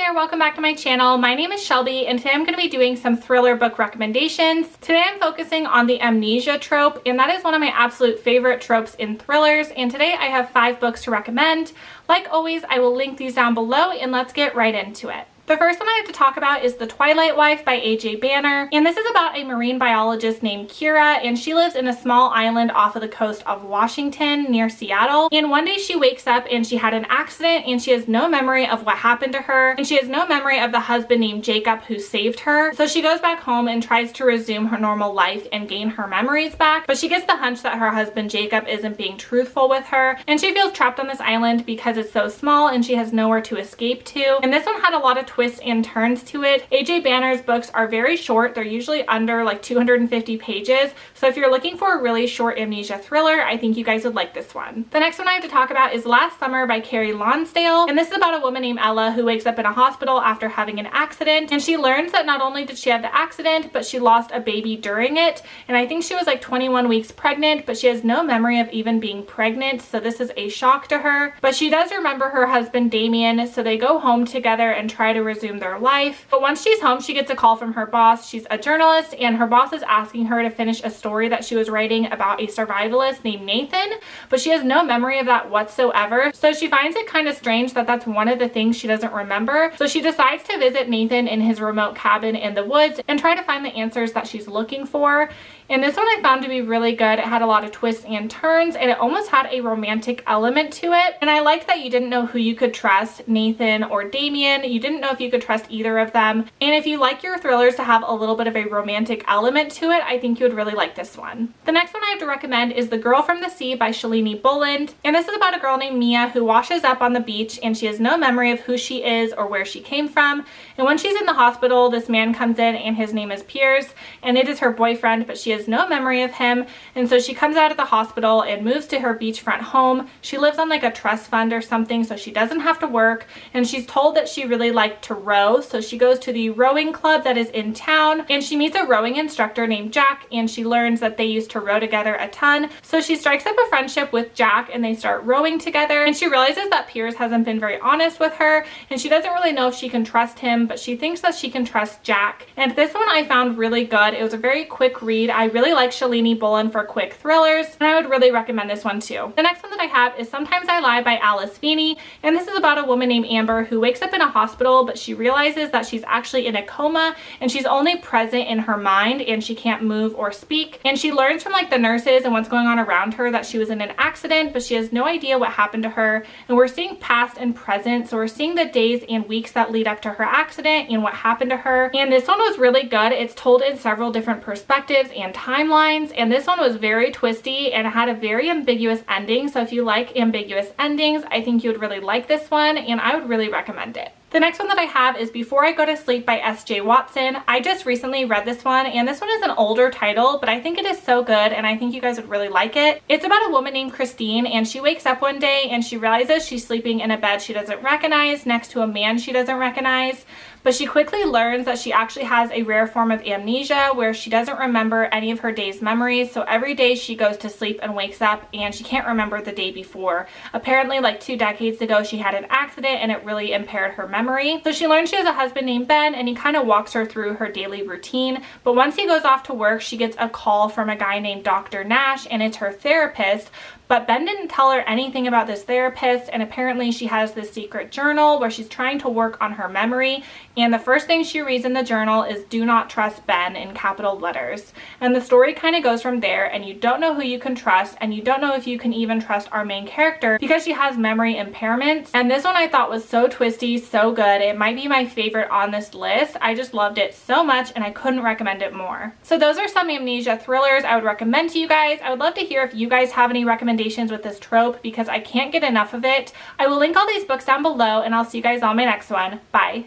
there, welcome back to my channel. My name is Shelby and today I'm going to be doing some thriller book recommendations. Today I'm focusing on the amnesia trope, and that is one of my absolute favorite tropes in thrillers, and today I have 5 books to recommend. Like always, I will link these down below and let's get right into it. The first one I have to talk about is The Twilight Wife by A.J. Banner, and this is about a marine biologist named Kira, and she lives in a small island off of the coast of Washington near Seattle. And one day she wakes up and she had an accident and she has no memory of what happened to her, and she has no memory of the husband named Jacob who saved her. So she goes back home and tries to resume her normal life and gain her memories back, but she gets the hunch that her husband Jacob isn't being truthful with her, and she feels trapped on this island because it's so small and she has nowhere to escape to. And this one had a lot of twists and turns to it. A.J. Banner's books are very short. They're usually under like 250 pages. So if you're looking for a really short amnesia thriller, I think you guys would like this one. The next one I have to talk about is Last Summer by Carrie Lonsdale. And this is about a woman named Ella who wakes up in a hospital after having an accident. And she learns that not only did she have the accident, but she lost a baby during it. And I think she was like 21 weeks pregnant, but she has no memory of even being pregnant. So this is a shock to her. But she does remember her husband Damien. So they go home together and try to resume their life. But once she's home, she gets a call from her boss. She's a journalist and her boss is asking her to finish a story that she was writing about a survivalist named Nathan, but she has no memory of that whatsoever. So she finds it kind of strange that that's one of the things she doesn't remember. So she decides to visit Nathan in his remote cabin in the woods and try to find the answers that she's looking for. And this one I found to be really good. It had a lot of twists and turns, and it almost had a romantic element to it. And I liked that you didn't know who you could trust, Nathan or Damien. You didn't know if you could trust either of them. And if you like your thrillers to have a little bit of a romantic element to it, I think you would really like this one. The next one I have to recommend is The Girl from the Sea by Shalini Boland. And this is about a girl named Mia who washes up on the beach and she has no memory of who she is or where she came from. And when she's in the hospital, this man comes in and his name is Piers, and it is her boyfriend, but she has no memory of him. And so she comes out of the hospital and moves to her beachfront home. She lives on like a trust fund or something, so she doesn't have to work, and she's told that she really liked to row, so she goes to the rowing club that is in town, and she meets a rowing instructor named Jack, and she learns that they used to row together a ton. So she strikes up a friendship with Jack and they start rowing together, and she realizes that Piers hasn't been very honest with her and she doesn't really know if she can trust him, but she thinks that she can trust Jack. And this one I found really good. It was a very quick read. I really like Shalini Boland for quick thrillers, and I would really recommend this one too. The next one that I have is Sometimes I Lie by Alice Feeney, and this is about a woman named Amber who wakes up in a hospital, but she realizes that she's actually in a coma and she's only present in her mind and she can't move or speak. And she learns from like the nurses and what's going on around her that she was in an accident, but she has no idea what happened to her. And we're seeing past and present, so we're seeing the days and weeks that lead up to her accident and what happened to her. And this one was really good. It's told in several different perspectives and timelines, and this one was very twisty and it had a very ambiguous ending. So if you like ambiguous endings, I think you would really like this one, and I would really recommend it. The next one that I have is Before I Go to Sleep by S.J. Watson. I just recently read this one, and this one is an older title, but I think it is so good and I think you guys would really like it. It's about a woman named Christine, and she wakes up one day and she realizes she's sleeping in a bed she doesn't recognize next to a man she doesn't recognize. But she quickly learns that she actually has a rare form of amnesia where she doesn't remember any of her day's memories. So every day she goes to sleep and wakes up and she can't remember the day before. Apparently like 2 decades ago she had an accident and it really impaired her memory. So she learns she has a husband named Ben, and he kind of walks her through her daily routine. But once he goes off to work, she gets a call from a guy named Dr. Nash, and it's her therapist. But Ben didn't tell her anything about this therapist, and apparently she has this secret journal where she's trying to work on her memory, and the first thing she reads in the journal is "Do not trust Ben" in capital letters. And the story kind of goes from there, and you don't know who you can trust, and you don't know if you can even trust our main character because she has memory impairments. And this one I thought was so twisty, so good. It might be my favorite on this list. I just loved it so much and I couldn't recommend it more. So those are some amnesia thrillers I would recommend to you guys. I would love to hear if you guys have any recommendations with this trope because I can't get enough of it. I will link all these books down below, and I'll see you guys on my next one. Bye.